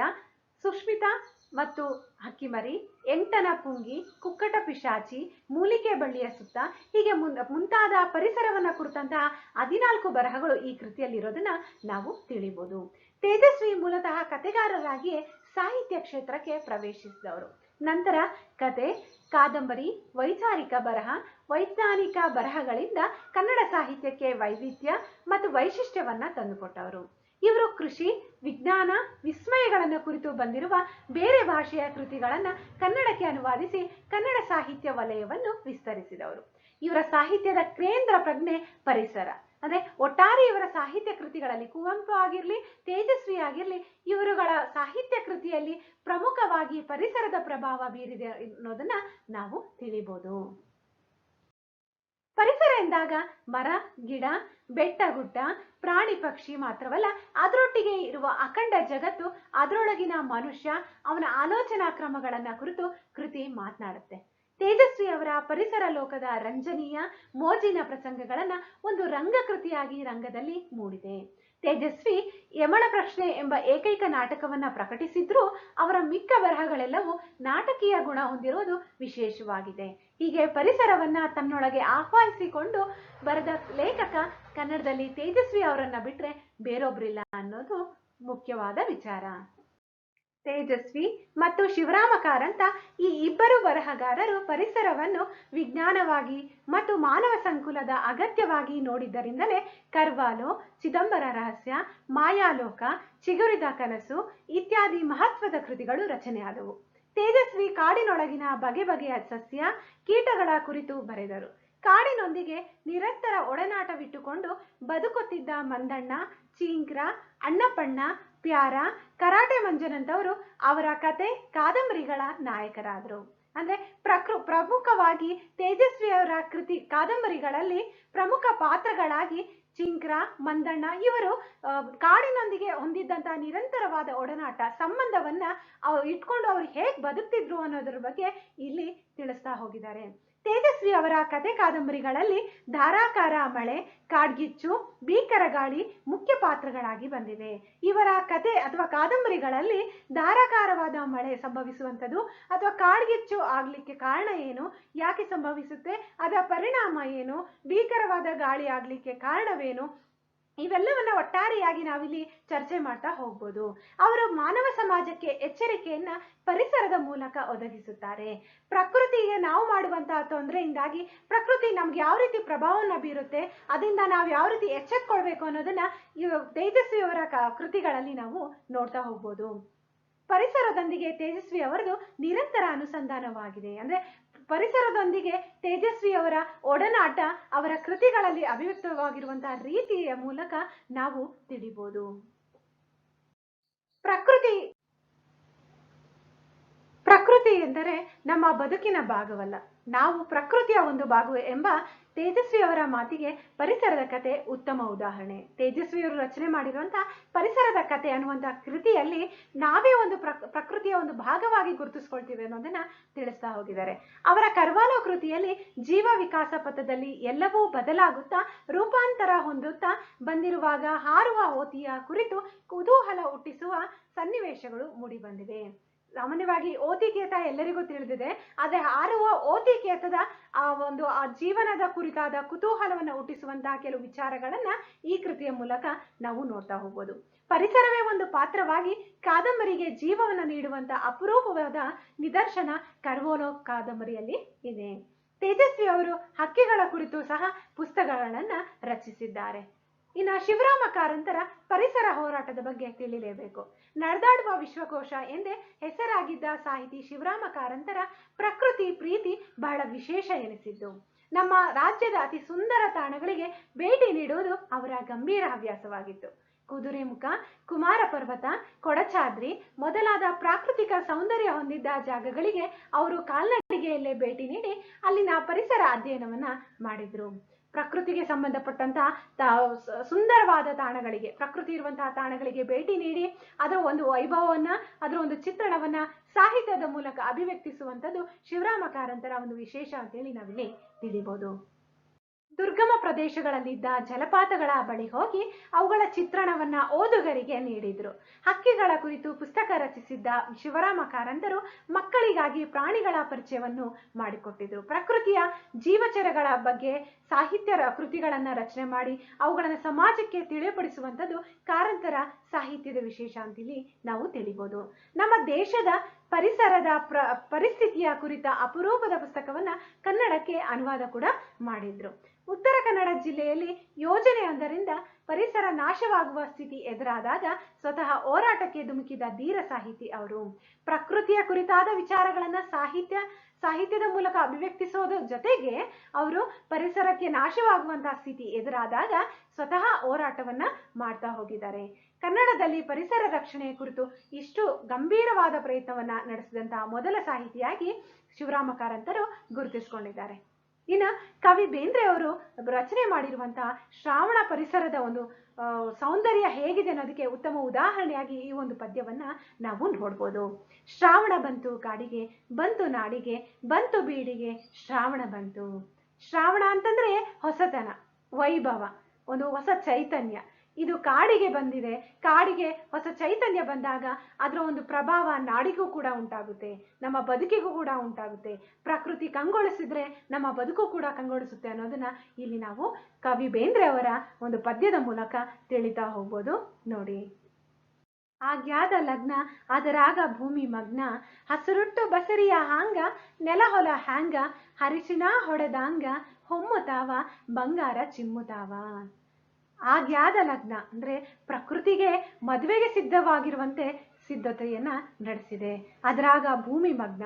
A: ಸುಷ್ಮಿತಾ ಮತ್ತು ಹಕ್ಕಿಮರಿ, ಎಂಟನ ಪುಂಗಿ, ಕುಕ್ಕಟ ಪಿಶಾಚಿ, ಮೂಲಿಕೆ ಬಳ್ಳಿಯ ಸುತ್ತ, ಹೀಗೆ ಮುಂತಾದ ಪರಿಸರವನ್ನ ಕುರಿತಂತಹ 14 ಬರಹಗಳು ಈ ಕೃತಿಯಲ್ಲಿರೋದನ್ನ ನಾವು ತಿಳಿಬಹುದು. ತೇಜಸ್ವಿ ಮೂಲತಃ ಕಥೆಗಾರರಾಗಿ ಸಾಹಿತ್ಯ ಕ್ಷೇತ್ರಕ್ಕೆ ಪ್ರವೇಶಿಸಿದವರು. ನಂತರ ಕತೆ, ಕಾದಂಬರಿ, ವೈಚಾರಿಕ ಬರಹ, ವೈಜ್ಞಾನಿಕ ಬರಹಗಳಿಂದ ಕನ್ನಡ ಸಾಹಿತ್ಯಕ್ಕೆ ವೈವಿಧ್ಯ ಮತ್ತು ವೈಶಿಷ್ಟ್ಯವನ್ನ ತಂದುಕೊಟ್ಟವರು. ಇವರು ಕೃಷಿ, ವಿಜ್ಞಾನ, ವಿಸ್ಮಯಗಳನ್ನು ಕುರಿತು ಬಂದಿರುವ ಬೇರೆ ಭಾಷೆಯ ಕೃತಿಗಳನ್ನ ಕನ್ನಡಕ್ಕೆ ಅನುವಾದಿಸಿ ಕನ್ನಡ ಸಾಹಿತ್ಯ ವಲಯವನ್ನು ವಿಸ್ತರಿಸಿದವರು. ಇವರ ಸಾಹಿತ್ಯದ ಕೇಂದ್ರ ಪ್ರಜ್ಞೆ ಪರಿಸರ. ಅಂದ್ರೆ ಒಟ್ಟಾರೆ ಇವರ ಸಾಹಿತ್ಯ ಕೃತಿಗಳಲ್ಲಿ ಕುವೆಂಪು ಆಗಿರ್ಲಿ, ತೇಜಸ್ವಿ ಆಗಿರ್ಲಿ, ಇವರುಗಳ ಸಾಹಿತ್ಯ ಕೃತಿಯಲ್ಲಿ ಪ್ರಮುಖವಾಗಿ ಪರಿಸರದ ಪ್ರಭಾವ ಬೀರಿದೆ ಅನ್ನೋದನ್ನ ನಾವು ತಿಳಿಬಹುದು. ಪರಿಸರ ಎಂದಾಗ ಮರ, ಗಿಡ, ಬೆಟ್ಟ, ಗುಡ್ಡ, ಪ್ರಾಣಿ, ಪಕ್ಷಿ ಮಾತ್ರವಲ್ಲ, ಅದರೊಟ್ಟಿಗೆ ಇರುವ ಅಖಂಡ ಜಗತ್ತು, ಅದರೊಳಗಿನ ಮನುಷ್ಯ, ಅವನ ಆಲೋಚನಾ ಕ್ರಮಗಳನ್ನ ಕುರಿತು ಕೃತಿ ಮಾತನಾಡುತ್ತೆ. ತೇಜಸ್ವಿ ಅವರ ಪರಿಸರ ಲೋಕದ ರಂಜನೀಯ ಮೋಜಿನ ಪ್ರಸಂಗಗಳನ್ನ ಒಂದು ರಂಗಕೃತಿಯಾಗಿ ರಂಗದಲ್ಲಿ ಮೂಡಿದೆ. ತೇಜಸ್ವಿ ಯಮಳ ಪ್ರಶ್ನೆ ಎಂಬ ಏಕೈಕ ನಾಟಕವನ್ನ ಪ್ರಕಟಿಸಿದ್ರೂ ಅವರ ಮಿಕ್ಕ ಬರಹಗಳೆಲ್ಲವೂ ನಾಟಕೀಯ ಗುಣ ಹೊಂದಿರುವುದು ವಿಶೇಷವಾಗಿದೆ. ಹೀಗೆ ಪರಿಸರವನ್ನ ತನ್ನೊಳಗೆ ಆಹ್ವಾನಿಸಿಕೊಂಡು ಬರೆದ ಲೇಖಕ ಕನ್ನಡದಲ್ಲಿ ತೇಜಸ್ವಿ ಅವರನ್ನ ಬಿಟ್ರೆ ಬೇರೊಬ್ರಿಲ್ಲ ಅನ್ನೋದು ಮುಖ್ಯವಾದ ವಿಚಾರ. ತೇಜಸ್ವಿ ಮತ್ತು ಶಿವರಾಮ ಕಾರಂತ ಈ ಇಬ್ಬರು ಬರಹಗಾರರು ಪರಿಸರವನ್ನು ವಿಜ್ಞಾನವಾಗಿ ಮತ್ತು ಮಾನವ ಸಂಕುಲದ ಅಗತ್ಯವಾಗಿ ನೋಡಿದ್ದರಿಂದಲೇ ಕರ್ವಾಲೋ, ಚಿದಂಬರ ರಹಸ್ಯ, ಮಾಯಾಲೋಕ, ಚಿಗುರಿದ ಕನಸು ಇತ್ಯಾದಿ ಮಹತ್ವದ ಕೃತಿಗಳು ರಚನೆಯಾದವು. ತೇಜಸ್ವಿ ಕಾಡಿನೊಳಗಿನ ಬಗೆ ಬಗೆಯ ಸಸ್ಯ, ಕೀಟಗಳ ಕುರಿತು ಬರೆದರು. ಕಾಡಿನೊಂದಿಗೆ ನಿರಂತರ ಒಡನಾಟವಿಟ್ಟುಕೊಂಡು ಬದುಕುತ್ತಿದ್ದ ಮಂದಣ್ಣ, ಚೀಂಕ್ರ, ಅಣ್ಣಪ್ಪಣ್ಣ, ಪ್ಯಾರ, ಕರಾಟೆ ಮಂಜನಂತವರು ಅವರ ಕತೆ, ಕಾದಂಬರಿಗಳ ನಾಯಕರಾದರು. ಅಂದ್ರೆ ಪ್ರಮುಖವಾಗಿ ತೇಜಸ್ವಿಯವರ ಕೃತಿ ಕಾದಂಬರಿಗಳಲ್ಲಿ ಪ್ರಮುಖ ಪಾತ್ರಗಳಾಗಿ ಚಿಂಕ್ರ, ಮಂದಣ್ಣ ಇವರು ಕಾಡಿನೊಂದಿಗೆ ಹೊಂದಿದ್ದಂತಹ ನಿರಂತರವಾದ ಒಡನಾಟ, ಸಂಬಂಧವನ್ನ ಇಟ್ಕೊಂಡು ಅವ್ರು ಹೇಗ್ ಬದುಕ್ತಿದ್ರು ಅನ್ನೋದ್ರ ಬಗ್ಗೆ ಇಲ್ಲಿ ತಿಳಿಸ್ತಾ ಹೋಗಿದ್ದಾರೆ. ತೇಜಸ್ವಿ ಅವರ ಕತೆ ಕಾದಂಬರಿಗಳಲ್ಲಿ ಧಾರಾಕಾರ ಮಳೆ, ಕಾಡ್ಗಿಚ್ಚು, ಭೀಕರ ಗಾಳಿ ಮುಖ್ಯ ಪಾತ್ರಗಳಾಗಿ ಬಂದಿವೆ. ಇವರ ಕತೆ ಅಥವಾ ಕಾದಂಬರಿಗಳಲ್ಲಿ ಧಾರಾಕಾರವಾದ ಮಳೆ ಸಂಭವಿಸುವಂಥದ್ದು ಅಥವಾ ಕಾಡ್ಗಿಚ್ಚು ಆಗ್ಲಿಕ್ಕೆ ಕಾರಣ ಏನು, ಯಾಕೆ ಸಂಭವಿಸುತ್ತೆ, ಅದರ ಪರಿಣಾಮ ಏನು, ಭೀಕರವಾದ ಗಾಳಿ ಆಗ್ಲಿಕ್ಕೆ ಕಾರಣವೇನು, ಇವೆಲ್ಲವನ್ನ ಒಟ್ಟಾರೆಯಾಗಿ ನಾವಿಲ್ಲಿ ಚರ್ಚೆ ಮಾಡ್ತಾ ಹೋಗ್ಬೋದು. ಅವರು ಮಾನವ ಸಮಾಜಕ್ಕೆ ಎಚ್ಚರಿಕೆಯನ್ನ ಪರಿಸರದ ಮೂಲಕ ಒದಗಿಸುತ್ತಾರೆ. ಪ್ರಕೃತಿಗೆ ನಾವು ಮಾಡುವಂತಹ ತೊಂದರೆಯಿಂದಾಗಿ ಪ್ರಕೃತಿ ನಮ್ಗೆ ಯಾವ ರೀತಿ ಪ್ರಭಾವವನ್ನು ಬೀರುತ್ತೆ, ಅದರಿಂದ ನಾವು ಯಾವ ರೀತಿ ಎಚ್ಚೆತ್ಕೊಳ್ಬೇಕು ಅನ್ನೋದನ್ನ ತೇಜಸ್ವಿ ಅವರ ಕೃತಿಗಳಲ್ಲಿ ನಾವು ನೋಡ್ತಾ ಹೋಗ್ಬೋದು. ಪರಿಸರದೊಂದಿಗೆ ತೇಜಸ್ವಿ ಅವರದು ನಿರಂತರ ಅನುಸಂಧಾನವಾಗಿದೆ. ಅಂದ್ರೆ ಪರಿಸರದೊಂದಿಗೆ ತೇಜಸ್ವಿಯವರ ಒಡನಾಟ ಅವರ ಕೃತಿಗಳಲ್ಲಿ ಅಭಿವ್ಯಕ್ತವಾಗಿರುವಂತಹ ರೀತಿಯ ಮೂಲಕ ನಾವು ತಿಳಿಬಹುದು. ಪ್ರಕೃತಿ ಎಂದರೆ ನಮ್ಮ ಬದುಕಿನ ಭಾಗವಲ್ಲ, ನಾವು ಪ್ರಕೃತಿಯ ಒಂದು ಭಾಗ ಎಂಬ ತೇಜಸ್ವಿಯವರ ಮಾತಿಗೆ ಪರಿಸರದ ಕತೆ ಉತ್ತಮ ಉದಾಹರಣೆ. ತೇಜಸ್ವಿಯವರು ರಚನೆ ಮಾಡಿರುವಂತಹ ಪರಿಸರದ ಕತೆ ಅನ್ನುವಂತಹ ಕೃತಿಯಲ್ಲಿ ನಾವೇ ಒಂದು ಪ್ರಕೃತಿಯ ಒಂದು ಭಾಗವಾಗಿ ಗುರುತಿಸ್ಕೊಳ್ತೀವಿ ಅನ್ನೋದನ್ನ ತಿಳಿಸ್ತಾ ಹೋಗಿದ್ದಾರೆ. ಅವರ ಕರ್ವಾಲೋ ಕೃತಿಯಲ್ಲಿ ಜೀವ ವಿಕಾಸ ಪಥದಲ್ಲಿ ಎಲ್ಲವೂ ಬದಲಾಗುತ್ತಾ ರೂಪಾಂತರ ಹೊಂದುತ್ತಾ ಬಂದಿರುವಾಗ ಹಾರುವ ಓತಿಯ ಕುರಿತು ಕುತೂಹಲ ಹುಟ್ಟಿಸುವ ಸನ್ನಿವೇಶಗಳು ಮೂಡಿಬಂದಿವೆ. ಸಾಮಾನ್ಯವಾಗಿ ಓತಿಕೇತ ಎಲ್ಲರಿಗೂ ತಿಳಿದಿದೆ, ಆದ್ರೆ ಹಾರುವ ಓತಿಕೇತದ ಆ ಜೀವನದ ಕುರಿತಾದ ಕುತೂಹಲವನ್ನು ಹುಟ್ಟಿಸುವಂತಹ ಕೆಲವು ವಿಚಾರಗಳನ್ನ ಈ ಕೃತಿಯ ಮೂಲಕ ನಾವು ನೋಡ್ತಾ ಹೋಗ್ಬೋದು. ಪರಿಸರವೇ ಒಂದು ಪಾತ್ರವಾಗಿ ಕಾದಂಬರಿಗೆ ಜೀವವನ್ನು ನೀಡುವಂತಹ ಅಪರೂಪವಾದ ನಿದರ್ಶನ ಕರ್ವಾಲೋ ಕಾದಂಬರಿಯಲ್ಲಿ ಇದೆ. ತೇಜಸ್ವಿ ಅವರು ಹಕ್ಕಿಗಳ ಕುರಿತು ಸಹ ಪುಸ್ತಕಗಳನ್ನ ರಚಿಸಿದ್ದಾರೆ. ಇನ್ನು ಶಿವರಾಮ ಕಾರಂತರ ಪರಿಸರ ಹೋರಾಟದ ಬಗ್ಗೆ ತಿಳಿಯಲೇಬೇಕು. ನಡೆದಾಡುವ ವಿಶ್ವಕೋಶ ಎಂದೇ ಹೆಸರಾಗಿದ್ದ ಸಾಹಿತಿ ಶಿವರಾಮ ಕಾರಂತರ ಪ್ರಕೃತಿ ಪ್ರೀತಿ ಬಹಳ ವಿಶೇಷ ಎನಿಸಿದ್ದು. ನಮ್ಮ ರಾಜ್ಯದ ಅತಿ ಸುಂದರ ತಾಣಗಳಿಗೆ ಭೇಟಿ ನೀಡುವುದು ಅವರ ಗಂಭೀರ ಹವ್ಯಾಸವಾಗಿತ್ತು. ಕುದುರೆಮುಖ, ಕುಮಾರ ಪರ್ವತ, ಕೊಡಚಾದ್ರಿ ಮೊದಲಾದ ಪ್ರಾಕೃತಿಕ ಸೌಂದರ್ಯ ಹೊಂದಿದ್ದ ಜಾಗಗಳಿಗೆ ಅವರು ಕಾಲ್ನಡಿಗೆಯಲ್ಲೇ ಭೇಟಿ ನೀಡಿ ಅಲ್ಲಿನ ಪರಿಸರ ಅಧ್ಯಯನವನ್ನ ಮಾಡಿದ್ರು. ಪ್ರಕೃತಿಗೆ ಸಂಬಂಧಪಟ್ಟಂತಹ ಸುಂದರವಾದ ತಾಣಗಳಿಗೆ, ಪ್ರಕೃತಿ ಇರುವಂತಹ ತಾಣಗಳಿಗೆ ಭೇಟಿ ನೀಡಿ ಅದರ ಒಂದು ವೈಭವವನ್ನ, ಅದರ ಒಂದು ಚಿತ್ರಣವನ್ನ ಸಾಹಿತ್ಯದ ಮೂಲಕ ಅಭಿವ್ಯಕ್ತಿಸುವಂಥದ್ದು ಶಿವರಾಮ ಕಾರಂತರ ಒಂದು ವಿಶೇಷ ಅಂತೇಳಿ ನಾವಿಲ್ಲಿ ತಿಳಿಬಹುದು. ದುರ್ಗಮ ಪ್ರದೇಶಗಳಲ್ಲಿದ್ದ ಜಲಪಾತಗಳ ಬಳಿ ಹೋಗಿ ಅವುಗಳ ಚಿತ್ರಣವನ್ನ ಓದುಗರಿಗೆ ನೀಡಿದ್ರು. ಹಕ್ಕಿಗಳ ಕುರಿತು ಪುಸ್ತಕ ರಚಿಸಿದ್ದ ಶಿವರಾಮ ಕಾರಂತರು ಮಕ್ಕಳಿಗಾಗಿ ಪ್ರಾಣಿಗಳ ಪರಿಚಯವನ್ನು ಮಾಡಿಕೊಟ್ಟಿದ್ರು. ಪ್ರಕೃತಿಯ ಜೀವಚರಗಳ ಬಗ್ಗೆ ಸಾಹಿತ್ಯ ಕೃತಿಗಳನ್ನ ರಚನೆ ಮಾಡಿ ಅವುಗಳನ್ನ ಸಮಾಜಕ್ಕೆ ತಿಳಿಯಪಡಿಸುವಂಥದ್ದು ಕಾರಂತರ ಸಾಹಿತ್ಯದ ವಿಶೇಷ ಅಂತೇಳಿ ನಾವು ತಿಳಿಬಹುದು. ನಮ್ಮ ದೇಶದ ಪರಿಸರದ ಪರಿಸ್ಥಿತಿಯ ಕುರಿತ ಅಪರೂಪದ ಪುಸ್ತಕವನ್ನ ಕನ್ನಡಕ್ಕೆ ಅನುವಾದ ಕೂಡ ಮಾಡಿದ್ರು. ಉತ್ತರ ಕನ್ನಡ ಜಿಲ್ಲೆಯಲ್ಲಿ ಯೋಜನೆಯೊಂದರಿಂದ ಪರಿಸರ ನಾಶವಾಗುವ ಸ್ಥಿತಿ ಎದುರಾದಾಗ ಸ್ವತಃ ಹೋರಾಟಕ್ಕೆ ಧುಮುಕಿದ ಧೀರ ಸಾಹಿತಿ ಅವರು. ಪ್ರಕೃತಿಯ ಕುರಿತಾದ ವಿಚಾರಗಳನ್ನ ಸಾಹಿತ್ಯದ ಮೂಲಕ ಅಭಿವ್ಯಕ್ತಿಸೋದ್ರ ಜೊತೆಗೆ ಅವರು ಪರಿಸರಕ್ಕೆ ನಾಶವಾಗುವಂತಹ ಸ್ಥಿತಿ ಎದುರಾದಾಗ ಸ್ವತಃ ಹೋರಾಟವನ್ನ ಮಾಡ್ತಾ ಹೋಗಿದ್ದಾರೆ. ಕನ್ನಡದಲ್ಲಿ ಪರಿಸರ ರಕ್ಷಣೆ ಕುರಿತು ಇಷ್ಟು ಗಂಭೀರವಾದ ಪ್ರಯತ್ನವನ್ನ ನಡೆಸಿದಂತಹ ಮೊದಲ ಸಾಹಿತಿಯಾಗಿ ಶಿವರಾಮ ಕಾರಂತರು ಗುರುತಿಸಿಕೊಂಡಿದ್ದಾರೆ. ಇನ್ನು ಕವಿ ಬೇಂದ್ರೆ ಅವರು ರಚನೆ ಮಾಡಿರುವಂತಹ ಶ್ರಾವಣ ಪರಿಸರದ ಒಂದು ಸೌಂದರ್ಯ ಹೇಗಿದೆ ಅನ್ನೋದಕ್ಕೆ ಉತ್ತಮ ಉದಾಹರಣೆಯಾಗಿ ಈ ಒಂದು ಪದ್ಯವನ್ನ ನಾವು ನೋಡ್ಬೋದು. ಶ್ರಾವಣ ಬಂತು ಕಾಡಿಗೆ, ಬಂತು ನಾಡಿಗೆ, ಬಂತು ಬೀಡಿಗೆ, ಶ್ರಾವಣ ಬಂತು. ಶ್ರಾವಣ ಅಂತಂದ್ರೆ ಹೊಸತನ, ವೈಭವ, ಒಂದು ಹೊಸ ಚೈತನ್ಯ. ಇದು ಕಾಡಿಗೆ ಬಂದಿದೆ. ಕಾಡಿಗೆ ಹೊಸ ಚೈತನ್ಯ ಬಂದಾಗ ಅದರ ಒಂದು ಪ್ರಭಾವ ನಾಡಿಗೂ ಕೂಡ ಉಂಟಾಗುತ್ತೆ, ನಮ್ಮ ಬದುಕಿಗೂ ಕೂಡ ಉಂಟಾಗುತ್ತೆ. ಪ್ರಕೃತಿ ಕಂಗೊಳಿಸಿದ್ರೆ ನಮ್ಮ ಬದುಕು ಕೂಡ ಕಂಗೊಳಿಸುತ್ತೆ ಅನ್ನೋದನ್ನ ಇಲ್ಲಿ ನಾವು ಕವಿ ಬೇಂದ್ರೆ ಅವರ ಒಂದು ಪದ್ಯದ ಮೂಲಕ ತಿಳಿತಾ ಹೋಗ್ಬೋದು. ನೋಡಿ. ಆಗ್ಯಾದ ಲಗ್ನ ಅದರಾಗ ಭೂಮಿ ಮಗ್ನ, ಹಸುರುಟ್ಟು ಬಸರಿಯ ಹಾಂಗ, ನೆಲ ಹೊಲ ಹ್ಯಾಂಗ, ಹರಿಶಿನ ಹೊಡೆದಾಂಗ, ಹೊಮ್ಮುತ್ತಾವ ಬಂಗಾರ ಚಿಮ್ಮುತ್ತಾವ. ಆಗ್ಯಾದ ಲಗ್ನ ಅಂದ್ರೆ ಪ್ರಕೃತಿಗೆ ಮದುವೆಗೆ ಸಿದ್ಧವಾಗಿರುವಂತೆ ಸಿದ್ಧತೆಯನ್ನ ನಡೆಸಿದೆ. ಅದರಾಗ ಭೂಮಿ ಮಗ್ನ,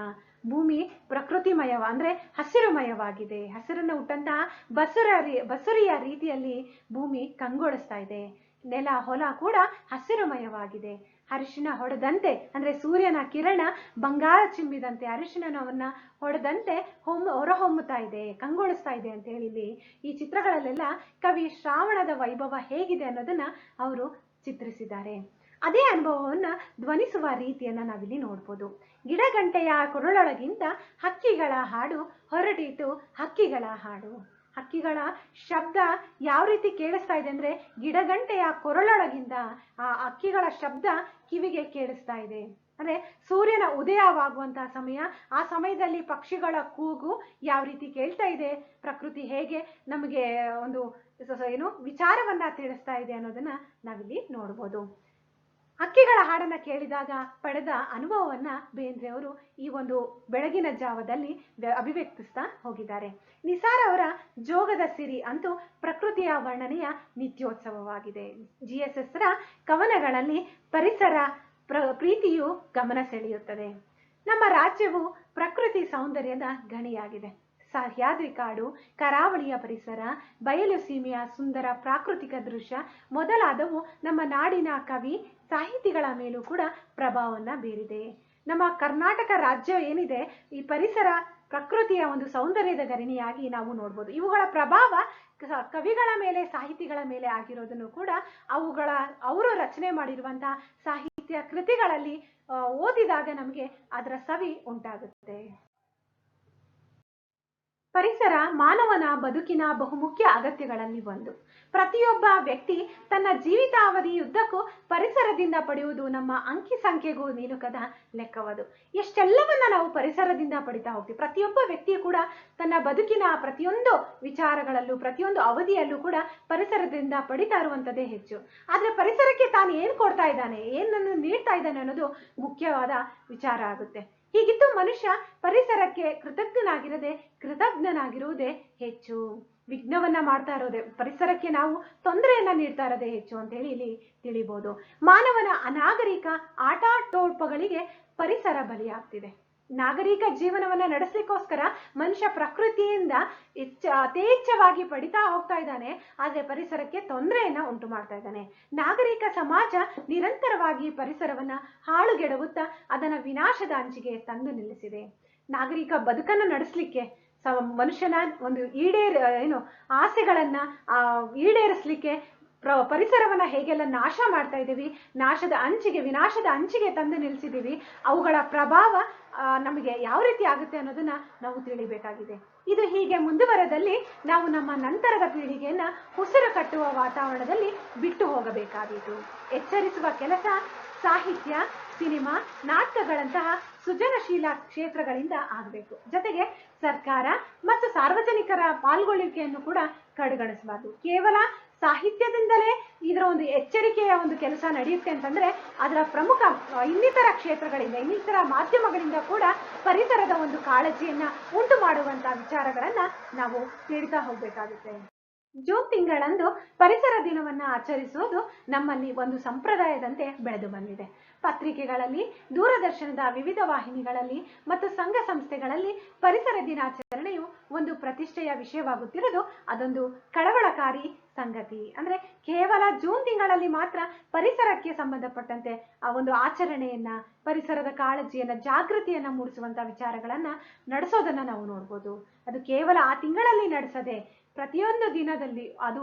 A: ಭೂಮಿ ಪ್ರಕೃತಿಮಯ ಅಂದ್ರೆ ಹಸಿರುಮಯವಾಗಿದೆ. ಹಸಿರನ್ನು ಹುಟ್ಟಂತಹ ಬಸುರಿಯ ರೀತಿಯಲ್ಲಿ ಭೂಮಿ ಕಂಗೊಳಿಸ್ತಾ ಇದೆ. ನೆಲ ಹೊಲ ಕೂಡ ಹಸಿರುಮಯವಾಗಿದೆ. ಅರಿಶಿನ ಹೊಡೆದಂತೆ ಅಂದ್ರೆ ಸೂರ್ಯನ ಕಿರಣ ಬಂಗಾರ ಚಿಮ್ಮಿದಂತೆ ಅರಿಶಿಣವನ್ನ ಹೊಡೆದಂತೆ ಹೊರಹೊಮ್ಮುತ್ತಾ ಇದೆ, ಕಂಗೊಳಿಸ್ತಾ ಇದೆ ಅಂತ ಹೇಳಿ ಈ ಚಿತ್ರಗಳಲ್ಲೆಲ್ಲ ಕವಿ ಶ್ರಾವಣದ ವೈಭವ ಹೇಗಿದೆ ಅನ್ನೋದನ್ನ ಅವರು ಚಿತ್ರಿಸಿದ್ದಾರೆ. ಅದೇ ಅನುಭವವನ್ನ ಧ್ವನಿಸುವ ರೀತಿಯನ್ನ ನಾವಿಲ್ಲಿ ನೋಡ್ಬೋದು. ಗಿಡಗಂಟೆಯ ಕೊರಳೊಳಗಿಂದ ಹಕ್ಕಿಗಳ ಹಾಡು ಹೊರಟೀತು ಹಕ್ಕಿಗಳ ಹಾಡು. ಹಕ್ಕಿಗಳ ಶಬ್ದ ಯಾವ ರೀತಿ ಕೇಳಿಸ್ತಾ ಇದೆ ಅಂದ್ರೆ ಗಿಡಗಂಟೆಯ ಕೊರಳೊಳಗಿಂದ ಆ ಹಕ್ಕಿಗಳ ಶಬ್ದ ಕಿವಿಗೆ ಕೇಳಿಸ್ತಾ ಇದೆ. ಅಂದ್ರೆ ಸೂರ್ಯನ ಉದಯವಾಗುವಂತಹ ಸಮಯ, ಆ ಸಮಯದಲ್ಲಿ ಪಕ್ಷಿಗಳ ಕೂಗು ಯಾವ ರೀತಿ ಕೇಳ್ತಾ ಇದೆ, ಪ್ರಕೃತಿ ಹೇಗೆ ನಮಗೆ ಒಂದು ವಿಚಾರವನ್ನ ತಿಳಿಸ್ತಾ ಇದೆ ಅನ್ನೋದನ್ನ ನಾವಿಲ್ಲಿ ನೋಡ್ಬೋದು. ಹಕ್ಕಿಗಳ ಹಾಡನ್ನ ಕೇಳಿದಾಗ ಪಡೆದ ಅನುಭವವನ್ನ ಬೇಂದ್ರೆ ಅವರು ಈ ಒಂದು ಬೆಳಗಿನ ಜಾವದಲ್ಲಿ ಅಭಿವ್ಯಕ್ತಿಸ್ತಾ ಹೋಗಿದ್ದಾರೆ. ನಿಸಾರ್ ಅವರ ಜೋಗದ ಸಿರಿ ಅಂತೂ ಪ್ರಕೃತಿಯ ವರ್ಣನೆಯ ನಿತ್ಯೋತ್ಸವವಾಗಿದೆ. GSS ರ ಕವನಗಳಲ್ಲಿ ಪರಿಸರ ಪ್ರೀತಿಯು ಗಮನ ಸೆಳೆಯುತ್ತದೆ. ನಮ್ಮ ರಾಜ್ಯವು ಪ್ರಕೃತಿ ಸೌಂದರ್ಯದ ಗಣಿಯಾಗಿದೆ. ಸಹ್ಯಾದ್ರಿ ಕಾಡು, ಕರಾವಳಿಯ ಪರಿಸರ, ಬಯಲು ಸೀಮೆಯ ಸುಂದರ ಪ್ರಾಕೃತಿಕ ದೃಶ್ಯ ಮೊದಲಾದವು ನಮ್ಮ ನಾಡಿನ ಕವಿ ಸಾಹಿತಿಗಳ ಮೇಲೂ ಕೂಡ ಪ್ರಭಾವವನ್ನ ಬೀರಿದೆ. ನಮ್ಮ ಕರ್ನಾಟಕ ರಾಜ್ಯ ಏನಿದೆ, ಈ ಪರಿಸರ ಪ್ರಕೃತಿಯ ಒಂದು ಸೌಂದರ್ಯದ ಗಣಿಯಾಗಿ ನಾವು ನೋಡ್ಬೋದು. ಇವುಗಳ ಪ್ರಭಾವ ಕವಿಗಳ ಮೇಲೆ, ಸಾಹಿತಿಗಳ ಮೇಲೆ ಆಗಿರೋದನ್ನು ಕೂಡ ಅವರು ರಚನೆ ಮಾಡಿರುವಂತಹ ಸಾಹಿತ್ಯ ಕೃತಿಗಳಲ್ಲಿ ಓದಿದಾಗ ನಮಗೆ ಅದರ ಸವಿ ಉಂಟಾಗುತ್ತೆ. ಪರಿಸರ ಮಾನವನ ಬದುಕಿನ ಬಹುಮುಖ್ಯ ಅಗತ್ಯಗಳಲ್ಲಿ ಒಂದು. ಪ್ರತಿಯೊಬ್ಬ ವ್ಯಕ್ತಿ ತನ್ನ ಜೀವಿತಾವಧಿಯುದ್ದಕ್ಕೂ ಪರಿಸರದಿಂದ ಪಡೆಯುವುದು ನಮ್ಮ ಅಂಕಿ ಸಂಖ್ಯೆಗೂ ನಿಲುಕದ ಲೆಕ್ಕವದು. ಎಷ್ಟೆಲ್ಲವನ್ನ ನಾವು ಪರಿಸರದಿಂದ ಪಡಿತಾ ಹೋಗ್ತೀವಿ. ಪ್ರತಿಯೊಬ್ಬ ವ್ಯಕ್ತಿಯು ಕೂಡ ತನ್ನ ಬದುಕಿನ ಪ್ರತಿಯೊಂದು ವಿಚಾರಗಳಲ್ಲೂ, ಪ್ರತಿಯೊಂದು ಅವಧಿಯಲ್ಲೂ ಕೂಡ ಪರಿಸರದಿಂದ ಪಡಿತಾ ಇರುವಂಥದ್ದೇ ಹೆಚ್ಚು. ಆದ್ರೆ ಪರಿಸರಕ್ಕೆ ತಾನು ಏನ್ ಕೊಡ್ತಾ ಇದ್ದಾನೆ, ಏನನ್ನು ನೀಡ್ತಾ ಇದ್ದಾನೆ ಅನ್ನೋದು ಮುಖ್ಯವಾದ ವಿಚಾರ ಆಗುತ್ತೆ. ಹೀಗಿದ್ದು ಮನುಷ್ಯ ಪರಿಸರಕ್ಕೆ ಕೃತಜ್ಞನಾಗಿರುವುದೇ ಹೆಚ್ಚು. ವಿಘ್ನವನ್ನ ಮಾಡ್ತಾ ಇರೋದೇ, ಪರಿಸರಕ್ಕೆ ನಾವು ತೊಂದರೆಯನ್ನ ನೀಡ್ತಾ ಇರೋದೇ ಹೆಚ್ಚು ಅಂತ ಹೇಳಿ ಇಲ್ಲಿ ತಿಳಿಬಹುದು. ಮಾನವನ ಅನಾಗರಿಕ ಆಟಾಟೋಪಗಳಿಗೆ ಪರಿಸರ ಬಲಿಯಾಗ್ತಿದೆ. ನಾಗರಿಕ ಜೀವನವನ್ನ ನಡೆಸಲಿಕ್ಕೋಸ್ಕರ ಮನುಷ್ಯ ಪ್ರಕೃತಿಯಿಂದ ಯಥೇಚ್ಛವಾಗಿ ಪಡಿತಾ ಹೋಗ್ತಾ ಇದ್ದಾನೆ. ಆದ್ರೆ ಪರಿಸರಕ್ಕೆ ತೊಂದರೆಯನ್ನ ಉಂಟು ಮಾಡ್ತಾ ಇದ್ದಾನೆ. ನಾಗರಿಕ ಸಮಾಜ ನಿರಂತರವಾಗಿ ಪರಿಸರವನ್ನ ಹಾಳುಗೆಡವುತ್ತಾ ಅದನ್ನ ವಿನಾಶದ ಅಂಚಿಗೆ ತಂದು ನಿಲ್ಲಿಸಿದೆ. ನಾಗರಿಕ ಬದುಕನ್ನು ನಡೆಸಲಿಕ್ಕೆ, ಮನುಷ್ಯನ ಒಂದು ಆಸೆಗಳನ್ನ ಈಡೇರಿಸಲಿಕ್ಕೆ ಪರಿಸರವನ್ನ ಹೇಗೆಲ್ಲ ನಾಶ ಮಾಡ್ತಾ ಇದ್ದೀವಿ, ವಿನಾಶದ ಅಂಚಿಗೆ ತಂದು ನಿಲ್ಲಿಸಿದೀವಿ, ಅವುಗಳ ಪ್ರಭಾವ ನಮಗೆ ಯಾವ ರೀತಿ ಆಗುತ್ತೆ ಅನ್ನೋದನ್ನ ನಾವು ತಿಳಿಬೇಕಾಗಿದೆ. ಇದು ಹೀಗೆ ಮುಂದುವರೆದಲ್ಲಿ ನಾವು ನಮ್ಮ ನಂತರದ ಪೀಳಿಗೆಯನ್ನ ಉಸಿರು ಕಟ್ಟುವ ವಾತಾವರಣದಲ್ಲಿ ಬಿಟ್ಟು ಹೋಗಬೇಕಾದೀತು. ಎಚ್ಚರಿಸುವ ಕೆಲಸ ಸಾಹಿತ್ಯ, ಸಿನಿಮಾ, ನಾಟಕಗಳಂತಹ ಸೃಜನಶೀಲ ಕ್ಷೇತ್ರಗಳಿಂದ ಆಗಬೇಕು. ಜೊತೆಗೆ ಸರ್ಕಾರ ಮತ್ತು ಸಾರ್ವಜನಿಕರ ಪಾಲ್ಗೊಳ್ಳುವಿಕೆಯನ್ನು ಕೂಡ ಕಡೆಗಣಿಸಬಾರದು. ಕೇವಲ ಸಾಹಿತ್ಯದಿಂದಲೇ ಇದರ ಒಂದು ಎಚ್ಚರಿಕೆಯ ಒಂದು ಕೆಲಸ ನಡೆಯುತ್ತೆ ಅಂತಂದ್ರೆ ಅದರ ಪ್ರಮುಖ ಇನ್ನಿತರ ಕ್ಷೇತ್ರಗಳಿಂದ, ಇನ್ನಿತರ ಮಾಧ್ಯಮಗಳಿಂದ ಕೂಡ ಪರಿಸರದ ಒಂದು ಕಾಳಜಿಯನ್ನ ಉಂಟು ಮಾಡುವಂತಹ ವಿಚಾರಗಳನ್ನ ನಾವು ತಿಳಿತಾ ಹೋಗ್ಬೇಕಾಗುತ್ತೆ. ಜೂನ್ ತಿಂಗಳಂದು ಪರಿಸರ ದಿನವನ್ನ ಆಚರಿಸುವುದು ನಮ್ಮಲ್ಲಿ ಒಂದು ಸಂಪ್ರದಾಯದಂತೆ ಬೆಳೆದು ಬಂದಿದೆ. ಪತ್ರಿಕೆಗಳಲ್ಲಿ, ದೂರದರ್ಶನದ ವಿವಿಧ ವಾಹಿನಿಗಳಲ್ಲಿ ಮತ್ತು ಸಂಘ ಸಂಸ್ಥೆಗಳಲ್ಲಿ ಪರಿಸರ ದಿನಾಚರಣೆಯು ಒಂದು ಪ್ರತಿಷ್ಠೆಯ ವಿಷಯವಾಗುತ್ತಿರುವುದು ಅದೊಂದು ಕಳವಳಕಾರಿ ಸಂಗತಿ. ಅಂದ್ರೆ ಕೇವಲ ಜೂನ್ ತಿಂಗಳಲ್ಲಿ ಮಾತ್ರ ಪರಿಸರಕ್ಕೆ ಸಂಬಂಧಪಟ್ಟಂತೆ ಆ ಒಂದು ಆಚರಣೆಯನ್ನ, ಪರಿಸರದ ಕಾಳಜಿಯನ್ನ, ಜಾಗೃತಿಯನ್ನ ಮೂಡಿಸುವಂತ ವಿಚಾರಗಳನ್ನ ನಡೆಸೋದನ್ನ ನಾವು ನೋಡ್ಬೋದು. ಅದು ಕೇವಲ ಆ ತಿಂಗಳಲ್ಲಿ ನಡೆಸದೆ ಪ್ರತಿಯೊಂದು ದಿನದಲ್ಲಿ ಅದು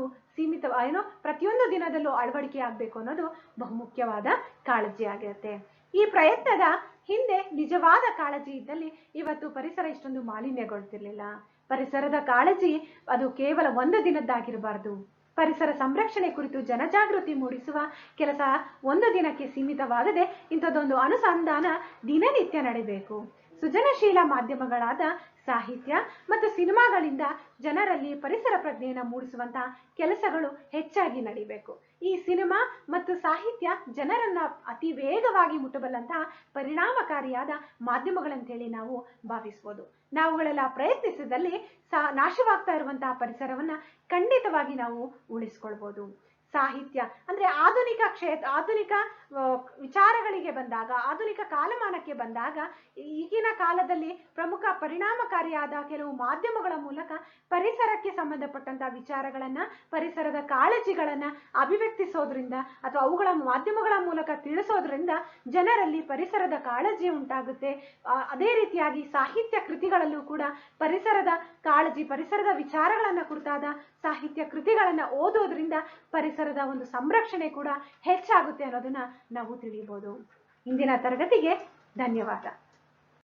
A: ಪ್ರತಿಯೊಂದು ದಿನದಲ್ಲೂ ಅಳವಡಿಕೆ ಆಗ್ಬೇಕು ಅನ್ನೋದು ಬಹುಮುಖ್ಯವಾದ ಕಾಳಜಿ ಆಗಿರುತ್ತೆ. ಈ ಪ್ರಯತ್ನದ ಹಿಂದೆ ನಿಜವಾದ ಕಾಳಜಿ ಇದ್ದಲ್ಲಿ ಇವತ್ತು ಪರಿಸರ ಇಷ್ಟೊಂದು ಮಾಲಿನ್ಯಗೊಳ್ತಿರ್ಲಿಲ್ಲ. ಪರಿಸರದ ಕಾಳಜಿ ಅದು ಕೇವಲ ಒಂದು ದಿನದ್ದಾಗಿರಬಾರ್ದು. ಪರಿಸರ ಸಂರಕ್ಷಣೆ ಕುರಿತು ಜನಜಾಗೃತಿ ಮೂಡಿಸುವ ಕೆಲಸ ಒಂದು ದಿನಕ್ಕೆ ಸೀಮಿತವಾಗದೆ ಇಂಥದ್ದೊಂದು ಅನುಸಂಧಾನ ದಿನನಿತ್ಯ ನಡೀಬೇಕು. ಸೃಜನಶೀಲ ಮಾಧ್ಯಮಗಳಾದ ಸಾಹಿತ್ಯ ಮತ್ತು ಸಿನಿಮಾಗಳಿಂದ ಜನರಲ್ಲಿ ಪರಿಸರ ಪ್ರಜ್ಞೆಯನ್ನು ಮೂಡಿಸುವಂತಹ ಕೆಲಸಗಳು ಹೆಚ್ಚಾಗಿ ನಡೀಬೇಕು. ಈ ಸಿನಿಮಾ ಮತ್ತು ಸಾಹಿತ್ಯ ಜನರನ್ನ ಅತಿ ವೇಗವಾಗಿ ಮುಟ್ಟಬಲ್ಲಂತಹ ಪರಿಣಾಮಕಾರಿಯಾದ ಮಾಧ್ಯಮಗಳಂತೇಳಿ ನಾವು ಭಾವಿಸ್ಬೋದು. ನಾವುಗಳೆಲ್ಲ ಪ್ರಯತ್ನಿಸಿದಲ್ಲಿ ನಾಶವಾಗ್ತಾ ಇರುವಂತಹ ಪರಿಸರವನ್ನ ಖಂಡಿತವಾಗಿ ನಾವು ಉಳಿಸ್ಕೊಳ್ಬೋದು. ಸಾಹಿತ್ಯ ಅಂದ್ರೆ ಆಧುನಿಕ ವಿಚಾರಗಳಿಗೆ ಬಂದಾಗ, ಆಧುನಿಕ ಕಾಲಮಾನಕ್ಕೆ ಬಂದಾಗ ಈಗಿನ ಕಾಲದಲ್ಲಿ ಪ್ರಮುಖ ಪರಿಣಾಮಕಾರಿಯಾದ ಕೆಲವು ಮಾಧ್ಯಮಗಳ ಮೂಲಕ ಪರಿಸರಕ್ಕೆ ಸಂಬಂಧಪಟ್ಟಂತಹ ವಿಚಾರಗಳನ್ನ, ಪರಿಸರದ ಕಾಳಜಿಗಳನ್ನ ಅಭಿವ್ಯಕ್ತಿಸೋದ್ರಿಂದ ಅಥವಾ ಅವುಗಳ ಮಾಧ್ಯಮಗಳ ಮೂಲಕ ತಿಳಿಸೋದ್ರಿಂದ ಜನರಲ್ಲಿ ಪರಿಸರದ ಕಾಳಜಿ ಉಂಟಾಗುತ್ತೆ. ಅದೇ ರೀತಿಯಾಗಿ ಸಾಹಿತ್ಯ ಕೃತಿಗಳಲ್ಲೂ ಕೂಡ ಪರಿಸರದ ಕಾಳಜಿ, ಪರಿಸರದ ವಿಚಾರಗಳನ್ನ ಕುರಿತಾದ ಸಾಹಿತ್ಯ ಕೃತಿಗಳನ್ನ ಓದೋದ್ರಿಂದ ಪರಿಸರದ ಒಂದು ಸಂರಕ್ಷಣೆ ಕೂಡ ಹೆಚ್ಚಾಗುತ್ತೆ ಅನ್ನೋದನ್ನ ನಾವು ತಿಳಿಯಬಹುದು. ಇಂದಿನ ತರಗತಿಗೆ ಧನ್ಯವಾದ.